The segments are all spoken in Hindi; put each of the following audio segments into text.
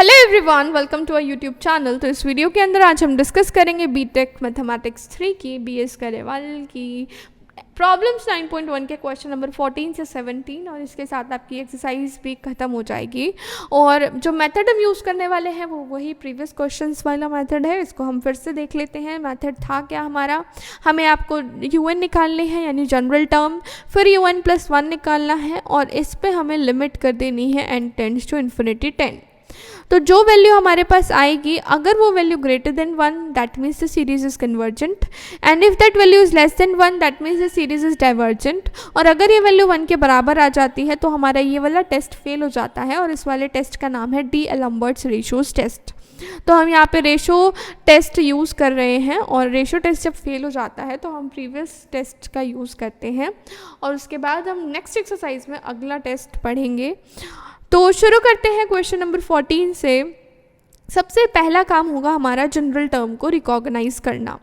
Hello everyone, welcome to our YouTube channel. तो इस वीडियो के अंदर आज हम डिस्कस करेंगे बीटेक मैथमेटिक्स 3 की बीएस गरेवाल की प्रॉब्लम्स 9.1 के क्वेश्चन नंबर 14 से 17 और इसके साथ आपकी एक्सरसाइज भी ख़त्म हो जाएगी। और जो मेथड हम यूज़ करने वाले हैं वो वही प्रीवियस क्वेश्चंस वाला मेथड है। इसको हम फिर से देख लेते हैं। मेथड था क्या हमारा, हमें आपको यूएन निकालने हैं यानी जनरल टर्म, फिर यूएन प्लस 1 निकालना है और इस पे हमें लिमिट कर देनी है n टेंड्स टू इन्फिनिटी 10। तो जो वैल्यू हमारे पास आएगी, अगर वो value greater than 1 that means the series is convergent, and if that value is less than 1 that means the series is divergent. और अगर ये वैल्यू 1 के बराबर आ जाती है तो हमारा ये वाला टेस्ट फेल हो जाता है और इस वाले टेस्ट का नाम है डी-एलम्बर्ट्स रेशियोज टेस्ट। तो हम यहाँ पे रेशो टेस्ट यूज़ कर रहे हैं और रेशो टेस्ट जब फेल हो जाता है तो हम प्रीवियस टेस्ट का यूज़ करते हैं और उसके बाद हम नेक्स्ट एक्सरसाइज में अगला टेस्ट पढ़ेंगे। तो शुरू करते हैं क्वेश्चन नंबर 14 से। सबसे पहला काम होगा हमारा जनरल टर्म को रिकॉग्नाइज करना।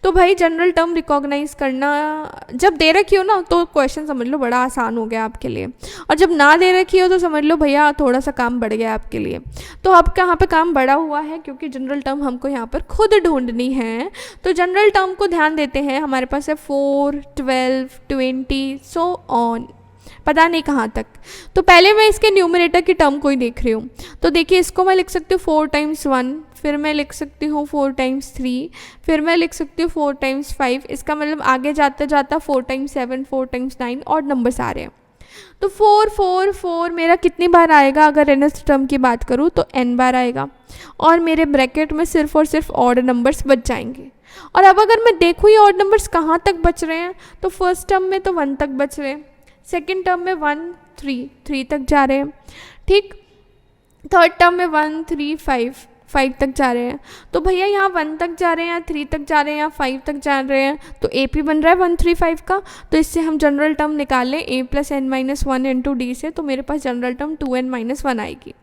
तो भाई जनरल टर्म रिकॉग्नाइज करना जब दे रखी हो ना तो क्वेश्चन समझ लो बड़ा आसान हो गया आपके लिए, और जब ना दे रखी हो तो समझ लो भैया थोड़ा सा काम बढ़ गया आपके लिए। तो अब यहाँ पे काम बढ़ा हुआ है क्योंकि जनरल टर्म हमको यहाँ पर खुद ढूंढनी है। तो जनरल टर्म को ध्यान देते हैं। हमारे पास है 4, 12, 20 सो ऑन, पता नहीं कहाँ तक। तो पहले मैं इसके न्यूमरेटर की टर्म को ही देख रही हूँ। तो देखिए इसको मैं लिख सकती हूँ 4 टाइम्स 1, फिर मैं लिख सकती हूँ 4 टाइम्स 3, फिर मैं लिख सकती हूँ 4 टाइम्स 5। इसका मतलब आगे जाते जाता 4 टाइम्स 7, 4 टाइम्स 9 और नंबर्स आ रहे हैं। तो 4 4 4 मेरा कितनी बार आएगा, अगर nth टर्म की बात करूँ तो n बार आएगा और मेरे ब्रैकेट में सिर्फ और सिर्फ ऑड नंबर्स बच जाएंगे। और अब अगर मैं देखूँ ये ऑड नंबर्स कहाँ तक बच रहे हैं, तो फर्स्ट टर्म में तो 1 तक बच रहे हैं, सेकेंड टर्म में 1 3 तक जा रहे हैं, ठीक। थर्ड टर्म में 1 3 5 तक जा रहे हैं। तो भैया यहाँ 1 तक जा रहे हैं या 3 तक जा रहे हैं या 5 तक जा रहे हैं, तो ए पी बन रहा है 1 3 5 का। तो इससे हम जनरल टर्म निकाल लें a plus n minus 1 into D से, तो मेरे पास जनरल टर्म 2n माइनस 1 आएगी।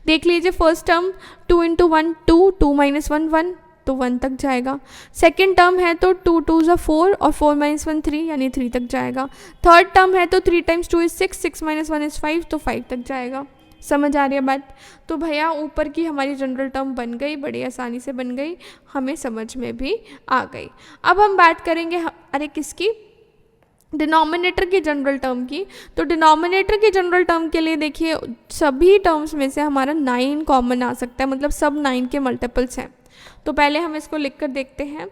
देख लीजिए फर्स्ट टर्म 2 इंटू 1 2 माइनस 1 1 तो 1 तक जाएगा। सेकेंड टर्म है तो 2 2 ज़ा 4 और 4 माइनस 1 3 यानी 3 तक जाएगा। थर्ड टर्म है तो 3 टाइम्स 2 इज 6, 6 माइनस 1 इज 5 तो 5 तक जाएगा। समझ आ रही है बात। तो भैया ऊपर की हमारी जनरल टर्म बन गई, बड़ी आसानी से बन गई, हमें समझ में भी आ गई। अब हम बात करेंगे अरे किसकी, डिनोमिनेटर की जनरल टर्म की। तो डिनोमिनेटर की जनरल टर्म के लिए देखिए सभी टर्म्स में से हमारा 9 कॉमन आ सकता है, मतलब सब 9 के मल्टीपल्स हैं। तो पहले हम इसको लिख कर देखते हैं।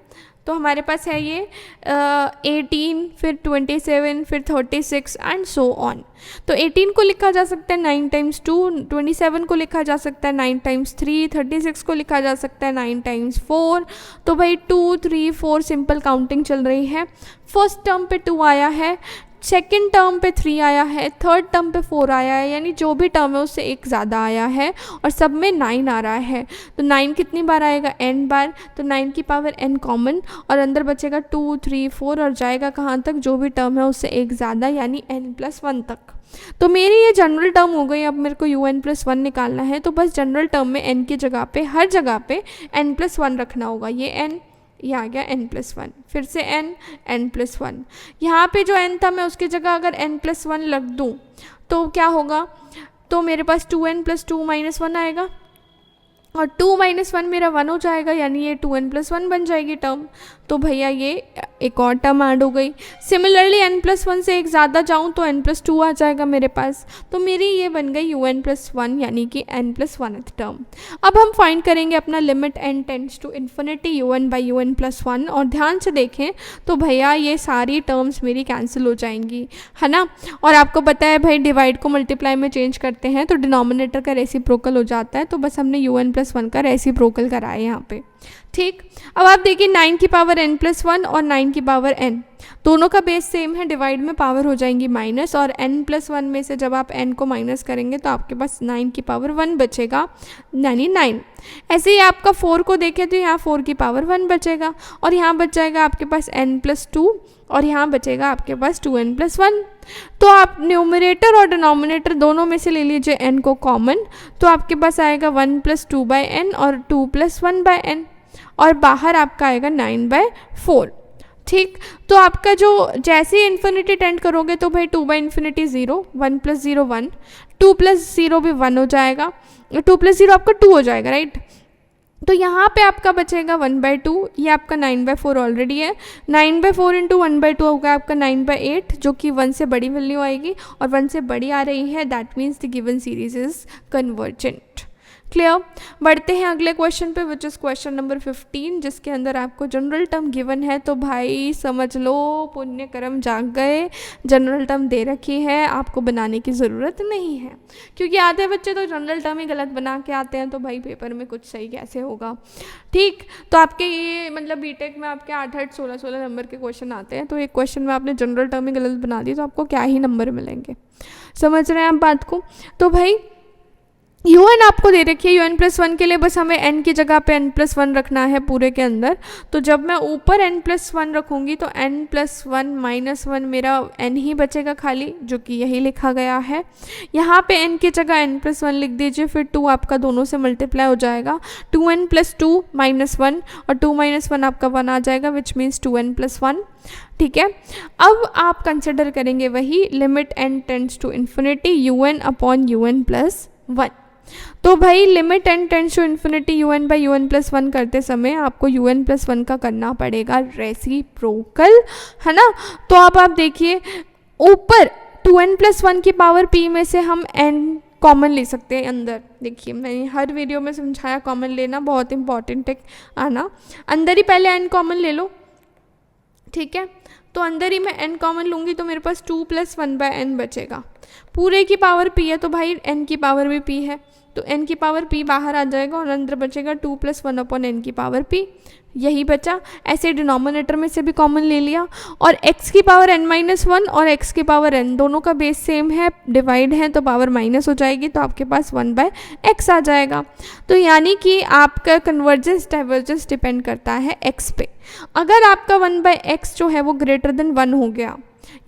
तो हमारे पास है ये 18, फिर 27, फिर 36 एंड सो ऑन। तो 18 को लिखा जा सकता है 9 टाइम्स 2, 27 को लिखा जा सकता है 9 टाइम्स 3, 36 को लिखा जा सकता है 9 टाइम्स 4। तो भाई 2 3 4 सिंपल काउंटिंग चल रही है। फर्स्ट टर्म पे 2 आया है, सेकेंड टर्म पे 3 आया है, थर्ड टर्म पे 4 आया है, यानी जो भी टर्म है उससे एक ज़्यादा आया है और सब में 9 आ रहा है। तो 9 कितनी बार आएगा, n बार। तो 9 की पावर n कॉमन और अंदर बचेगा 2 3 4 और जाएगा कहाँ तक, जो भी टर्म है उससे एक ज़्यादा यानी n प्लस 1 तक। तो मेरी ये जनरल टर्म हो गई। अब मेरे को un प्लस 1 निकालना है, तो बस जनरल टर्म में n की जगह पे हर जगह पे n प्लस 1 रखना होगा। ये n, ये आ गया n प्लस 1, फिर से n प्लस 1। यहाँ पे जो n था मैं उसकी जगह अगर n प्लस 1 रख दूँ तो क्या होगा, तो मेरे पास 2n प्लस 2 माइनस 1 आएगा और 2 माइनस 1 मेरा 1 हो जाएगा, यानी ये 2n प्लस 1 बन जाएगी टर्म। तो भैया ये एक और टर्म ऐड हो गई। सिमिलरली n प्लस 1 से एक ज़्यादा जाऊँ तो n प्लस 2 आ जाएगा मेरे पास। तो मेरी ये बन गई un प्लस 1 यानी कि n प्लस 1th टर्म। अब हम फाइंड करेंगे अपना limit n tends to infinity un by un plus 1। और ध्यान से देखें तो भैया ये सारी टर्म्स मेरी कैंसिल हो जाएंगी, है ना। और आपको पता है भाई डिवाइड को मल्टीप्लाई में चेंज करते हैं तो डिनोमिनेटर का रेसिप्रोकल हो जाता है। तो बस हमने un प्लस 1 का रेसिप्रोकल कराया यहाँ पे, ठीक। अब आप देखिए 9 की पावर n प्लस 1 और 9 की पावर n दोनों का बेस सेम है, डिवाइड में पावर हो जाएंगी माइनस, और n प्लस 1 में से जब आप n को माइनस करेंगे तो आपके पास 9 की पावर 1 बचेगा यानी 9। ऐसे ही आपका 4 को देखें तो यहाँ 4 की पावर 1 बचेगा और यहाँ बच जाएगा आपके पास n प्लस 2 और यहाँ बचेगा आपके पास 2n प्लस 1। तो आप न्यूमरेटर और डिनोमिनेटर दोनों में से ले लीजिए n को कॉमन, तो आपके पास आएगा 1 प्लस 2 बाई n और 2 प्लस 1 बाई n और बाहर आपका आएगा 9 बाई 4, ठीक। तो आपका जो जैसे ही इन्फिनिटी टेंड करोगे तो भाई 2 बाई इन्फिनिटी 0, 1 प्लस 0 1, 2 प्लस 0 भी 1 हो जाएगा 2 + 0 आपका 2 हो जाएगा, राइट। तो यहाँ पे आपका बचेगा 1/2, ये आपका 9/4 ऑलरेडी है। 9/4 इंटू 1/2 होगा आपका 9/8, जो कि 1 से बड़ी वैल्यू आएगी, और 1 से बड़ी आ रही है, that means the given series is convergent. Clear. बढ़ते हैं अगले क्वेश्चन पे, विच इज़ क्वेश्चन नंबर 15, जिसके अंदर आपको जनरल टर्म गिवन है। तो भाई समझ लो पुण्य कर्म जाग गए, जनरल टर्म दे रखी है, आपको बनाने की ज़रूरत नहीं है, क्योंकि आधे बच्चे तो जनरल टर्म ही गलत बना के आते हैं, तो भाई पेपर में कुछ सही कैसे होगा। ठीक, तो आपके ये मतलब बीटेक में आपके 8-8 16-16 नंबर के क्वेश्चन आते हैं, तो एक क्वेश्चन में आपने जनरल टर्म ही गलत बना दी तो आपको क्या ही नंबर मिलेंगे। समझ रहे हैं आप बात को। तो भाई un आपको दे रखी है, un+1 के लिए बस हमें n की जगह पे n+1 रखना है पूरे के अंदर। तो जब मैं ऊपर n+1 रखूँगी तो n+1 - 1 मेरा n ही बचेगा खाली, जो कि यही लिखा गया है। यहाँ पे n की जगह n+1 लिख दीजिए, फिर 2 आपका दोनों से मल्टीप्लाई हो जाएगा, 2n + 2 - 1, और 2 - 1 आपका 1 आ जाएगा, विच मीन्स 2n+1। ठीक है, अब आप कंसिडर करेंगे वही limit n tends to infinity un/un+1। तो भाई limit n tends to infinity un/un+1 करते समय आपको un+1 का करना पड़ेगा रेसिप्रोकल, है ना। तो अब आप देखिए ऊपर 2n+1 की पावर p में से हम n कॉमन ले सकते हैं अंदर। देखिए मैंने हर वीडियो में समझाया कॉमन लेना बहुत इंपॉर्टेंट है, आना अंदर ही पहले n कॉमन ले लो। ठीक है, तो अंदर ही मैं n कॉमन लूँगी तो मेरे पास 2 + 1/n बचेगा। पूरे की पावर p है तो भाई n की पावर भी p है, तो n की पावर p बाहर आ जाएगा और अंदर बचेगा 2 + 1/n की पावर p, यही बचा। ऐसे डिनोमिनेटर में से भी कॉमन ले लिया, और x की पावर n-1 और x की पावर n दोनों का बेस सेम है, डिवाइड है, तो पावर माइनस हो जाएगी, तो आपके पास 1/x आ जाएगा। तो यानी कि आपका कन्वर्जेंस डाइवर्जेंस डिपेंड करता है x पे। अगर आपका 1/x जो है वो ग्रेटर देन 1 हो गया,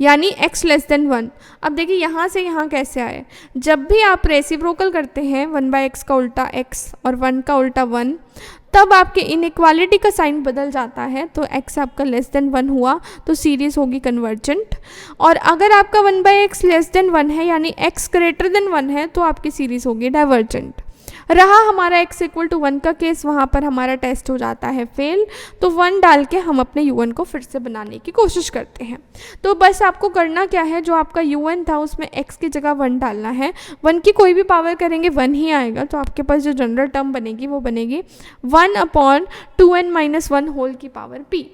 यानी x लेस देन 1। अब देखिए यहाँ से यहाँ कैसे आए, जब भी आप रेसिप्रोकल करते हैं 1/x का उल्टा x और 1 का उल्टा 1, तब आपके इनइक्वालिटी का साइन बदल जाता है, तो x आपका लेस देन 1 हुआ तो सीरीज होगी कन्वर्जेंट, और अगर आपका 1/x लेस देन 1 है यानी x ग्रेटर देन 1 है तो आपकी सीरीज होगी डाइवर्जेंट। रहा हमारा x = 1 का केस, वहाँ पर हमारा टेस्ट हो जाता है फेल, तो 1 डाल के हम अपने un को फिर से बनाने की कोशिश करते हैं। तो बस आपको करना क्या है, जो आपका un था उसमें x की जगह 1 डालना है, 1 की कोई भी पावर करेंगे 1 ही आएगा, तो आपके पास जो जनरल टर्म बनेगी वो बनेगी 1/2n - 1 होल की पावर p।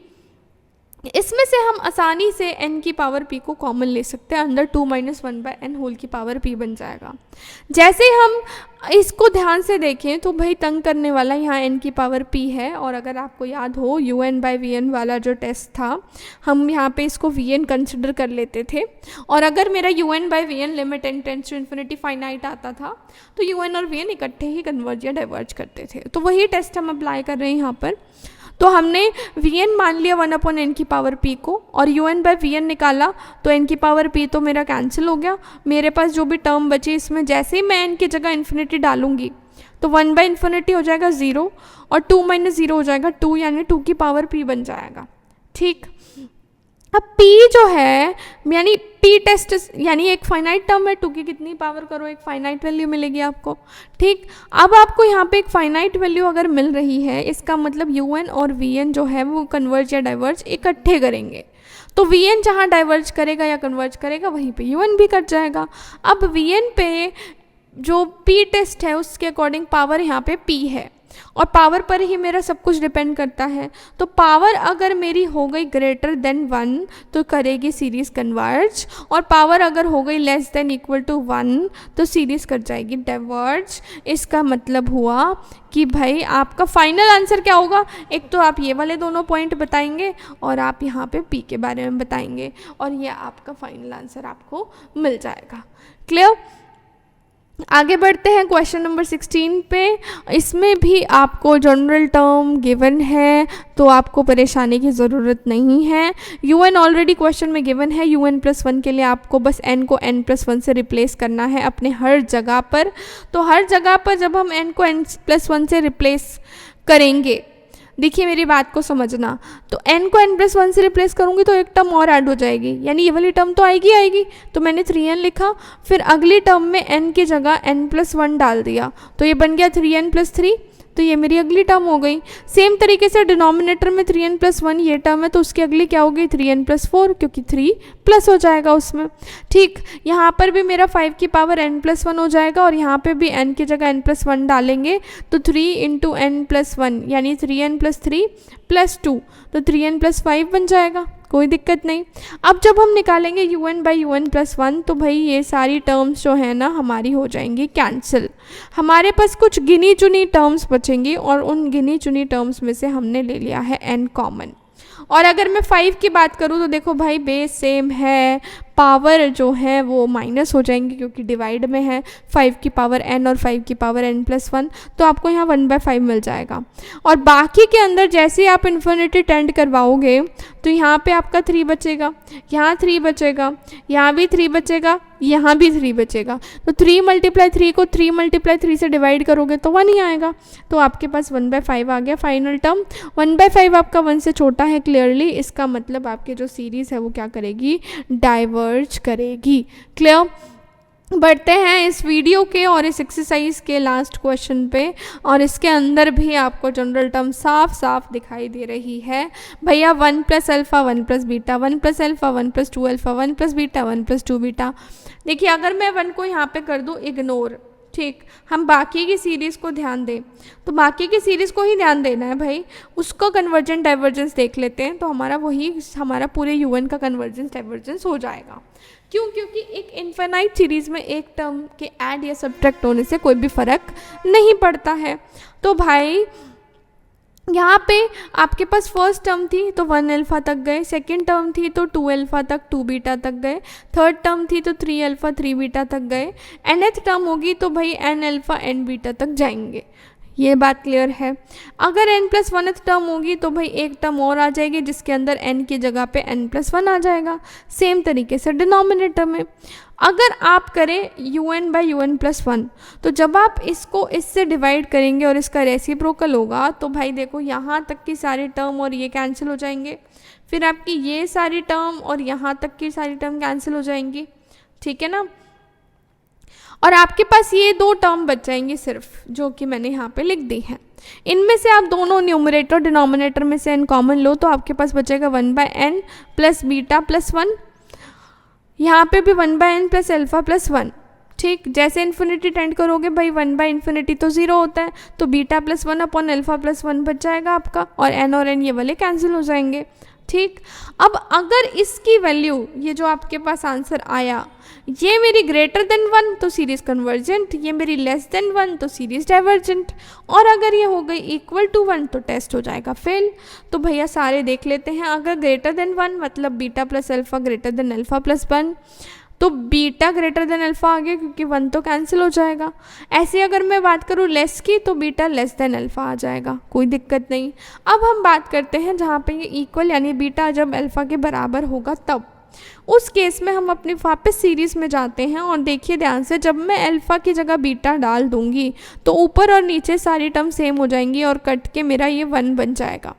इसमें से हम आसानी से n की पावर p को कॉमन ले सकते हैं, अंदर 2 - 1/n होल की पावर p बन जाएगा। जैसे हम इसको ध्यान से देखें तो भाई तंग करने वाला यहाँ n की पावर p है, और अगर आपको याद हो un/vn वाला जो टेस्ट था, हम यहाँ पे इसको vn कंसिडर कर लेते थे, और अगर मेरा un/vn limit n tends to infinity finite आता था तो un और vn इकट्ठे ही कन्वर्ज या डाइवर्ज करते थे। तो वही टेस्ट हम अप्लाई कर रहे हैं यहाँ पर। तो हमने vn मान लिया 1/n की पावर p को, और un/vn निकाला तो n की पावर p तो मेरा कैंसिल हो गया। मेरे पास जो भी टर्म बची इसमें जैसे ही मैं n की जगह इन्फिनिटी डालूंगी तो 1/∞ हो जाएगा 0, और 2 - 0 हो जाएगा 2, यानी 2 की पावर p बन जाएगा। ठीक, अब p जो है यानी p टेस्ट यानी एक फाइनाइट टर्म है, 2 की कितनी पावर करो एक फाइनाइट वैल्यू मिलेगी आपको। ठीक, अब आपको यहाँ पे एक फाइनाइट वैल्यू अगर मिल रही है, इसका मतलब un और vn जो है वो कन्वर्ज या डाइवर्ज इकट्ठे करेंगे, तो vn जहाँ डाइवर्ज करेगा या कन्वर्ज करेगा वहीं पे un भी कट जाएगा। अब vn पे जो p टेस्ट है उसके अकॉर्डिंग पावर यहाँ पे p है, और पावर पर ही मेरा सब कुछ डिपेंड करता है। तो पावर अगर मेरी हो गई ग्रेटर देन 1 तो करेगी सीरीज कन्वर्ज, और पावर अगर हो गई लेस देन इक्वल टू 1 तो सीरीज कर जाएगी डाइवर्ज। इसका मतलब हुआ कि भाई आपका फाइनल आंसर क्या होगा, एक तो आप ये वाले दोनों पॉइंट बताएंगे और आप यहाँ पे p के बारे में बताएंगे, और ये आपका फाइनल आंसर आपको मिल जाएगा। क्लियर। आगे बढ़ते हैं क्वेश्चन नंबर 16 पे। इसमें भी आपको जनरल टर्म गिवन है तो आपको परेशानी की ज़रूरत नहीं है। un ऑलरेडी क्वेश्चन में गिवन है, un+1 के लिए आपको बस n को n+1 से रिप्लेस करना है अपने हर जगह पर। तो हर जगह पर जब हम n को n+1 से रिप्लेस करेंगे देखिए मेरी बात को समझना, तो n को n+1 से रिप्लेस करूँगी तो एक टर्म और ऐड हो जाएगी, यानी ये वाली टर्म तो आएगी आएगी, तो मैंने 3n लिखा, फिर अगली टर्म में n की जगह n+1 डाल दिया, तो ये बन गया 3n+3, तो ये मेरी अगली टर्म हो गई। सेम तरीके से डिनोमिनेटर में 3n+1 ये टर्म है, तो उसकी अगली क्या हो गई 3n+4, क्योंकि 3 प्लस हो जाएगा उसमें। ठीक, यहाँ पर भी मेरा 5 की पावर n+1 हो जाएगा, और यहाँ पे भी n की जगह n+1 डालेंगे, तो 3 × n+1 यानी 3n+3 + 2, तो 3n+5 बन जाएगा, कोई दिक्कत नहीं। अब जब हम निकालेंगे un/un+1, तो भाई ये सारी टर्म्स जो है ना हमारी हो जाएंगी कैंसिल। हमारे पास कुछ गिनी चुनी टर्म्स बचेंगी, और उन गिनी चुनी टर्म्स में से हमने ले लिया है n कॉमन। और अगर मैं 5 की बात करूँ तो देखो भाई बेस सेम है, पावर जो है वो माइनस हो जाएंगी क्योंकि डिवाइड में है, 5 की पावर n और 5 की पावर n+1, तो आपको यहाँ 1/5 मिल जाएगा। और बाकी के अंदर जैसे ही आप इन्फिनिटी टेंड करवाओगे तो यहाँ पे आपका 3 बचेगा, यहाँ 3 बचेगा, यहाँ भी 3 बचेगा, यहाँ भी 3 बचेगा, तो 3 × 3 को 3 × 3 से डिवाइड करोगे तो 1 ही आएगा, तो आपके पास 1/5 आ गया फाइनल टर्म। 1/5 आपका 1 से छोटा है क्लियरली, इसका मतलब आपकी जो सीरीज़ है वो क्या करेगी, डाइवर्ज करेगी। क्लियर? बढ़ते हैं इस वीडियो के और इस एक्सरसाइज के लास्ट क्वेश्चन पे, और इसके अंदर भी आपको जनरल टर्म साफ साफ दिखाई दे रही है भैया, 1 + alpha 1 + beta, 1 + alpha 1 + 2 alpha 1 + beta 1 + 2 beta. देखिए अगर मैं 1 को यहाँ पे कर दूँ इग्नोर, ठीक, हम बाकी की सीरीज़ को ध्यान दें, तो बाकी की सीरीज़ को ही ध्यान देना है भाई, उसको कन्वर्जेंट डाइवर्जेंस देख लेते हैं, तो हमारा पूरे UN का कन्वर्जेंस डाइवर्जेंस हो जाएगा। क्यों? क्योंकि एक इन्फिनाइट सीरीज़ में एक टर्म के ऐड या सब्ट्रैक्ट होने से कोई भी फ़र्क नहीं पड़ता है। तो भाई यहाँ पे आपके पास फर्स्ट टर्म थी तो 1 अल्फ़ा तक गए, सेकंड टर्म थी तो 2 अल्फ़ा तक 2 बीटा तक गए, थर्ड टर्म थी तो 3 अल्फ़ा 3 बीटा तक गए, nth टर्म होगी तो भाई n अल्फ़ा n बीटा तक जाएंगे। ये बात क्लियर है। अगर n+1th टर्म होगी तो भाई एक टर्म और आ जाएगी जिसके अंदर n की जगह पे n+1 आ जाएगा। सेम तरीके से डिनोमिनेटर में अगर आप करें un/un+1, तो जब आप इसको इससे डिवाइड करेंगे और इसका रेसिप्रोकल होगा तो भाई देखो यहाँ तक की सारी टर्म और ये कैंसिल हो जाएंगे, फिर आपकी ये सारी टर्म और यहाँ तक की सारी टर्म कैंसिल हो जाएंगी, ठीक है ना। और आपके पास ये 2 टर्म बच जाएंगी सिर्फ, जो कि मैंने यहाँ पे लिख दी है। इनमें से आप दोनों न्यूमरेटर डिनोमिनेटर में से n कॉमन लो तो आपके पास बचेगा 1/n + बीटा + 1, यहाँ पे भी 1/n + अल्फ़ा + 1। ठीक, जैसे इन्फिनिटी टेंड करोगे भाई 1/∞ तो 0 होता है, तो बीटा + 1/अल्फ़ा + 1 बच जाएगा आपका, और n और n ये वाले कैंसिल हो जाएंगे। ठीक, अब अगर इसकी वैल्यू, ये जो आपके पास आंसर आया, ये मेरी ग्रेटर देन 1 तो सीरीज़ कन्वर्जेंट, ये मेरी लेस देन 1 तो सीरीज़ डाइवर्जेंट, और अगर ये हो गई इक्वल टू 1 तो टेस्ट हो जाएगा फेल। तो भैया सारे देख लेते हैं। अगर ग्रेटर देन 1 मतलब beta + alpha greater then alpha + 1, तो बीटा ग्रेटर देन अल्फ़ा आ गया क्योंकि 1 तो कैंसिल हो जाएगा। ऐसे अगर मैं बात करूँ लेस की तो बीटा लेस देन अल्फ़ा आ जाएगा, कोई दिक्कत नहीं। अब हम बात करते हैं जहाँ पे ये इक्वल यानी बीटा जब अल्फ़ा के बराबर होगा तब, उस केस में हम अपनी वापस सीरीज़ में जाते हैं और देखिए ध्यान से, जब मैं अल्फ़ा की जगह बीटा डाल दूंगी तो ऊपर और नीचे सारी टर्म सेम हो जाएंगी और कट के मेरा ये 1 बन जाएगा।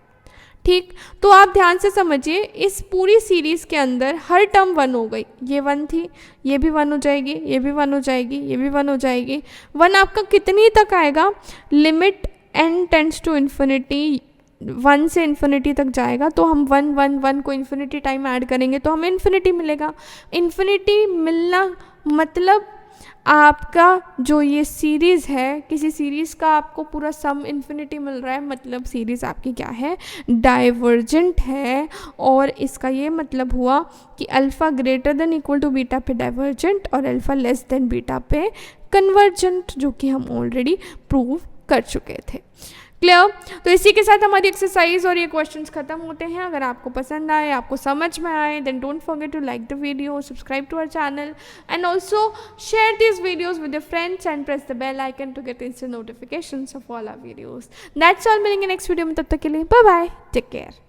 ठीक, तो आप ध्यान से समझिए, इस पूरी सीरीज़ के अंदर हर टर्म 1 हो गई, ये 1 थी, ये भी 1 हो जाएगी, ये भी 1 हो जाएगी, ये भी 1 हो जाएगी। 1 आपका कितनी तक आएगा, limit n tends to infinity, 1 से इन्फिनिटी तक जाएगा, तो हम 1 1 1 को इन्फिनिटी टाइम ऐड करेंगे तो हमें इन्फिनिटी मिलेगा। इन्फिनिटी मिलना मतलब आपका जो ये सीरीज़ है, किसी सीरीज़ का आपको पूरा सम इन्फिनिटी मिल रहा है, मतलब सीरीज़ आपकी क्या है, डाइवर्जेंट है। और इसका ये मतलब हुआ कि alpha greater than equal to beta पे डाइवर्जेंट और अल्फ़ा लेस देन बीटा पे कन्वर्जेंट, जो कि हम ऑलरेडी प्रूव कर चुके थे। क्लियर? तो इसी के साथ हमारी एक्सरसाइज और ये क्वेश्चंस खत्म होते हैं। अगर आपको पसंद आए, आपको समझ में आए, then don't forget to like the video, subscribe to our channel and also share these videos with your friends and press the bell icon to get instant notifications of all our videos. That's all, मिलेंगे नेक्स्ट वीडियो में, तब तक के लिए बाय बाय, टेक केयर।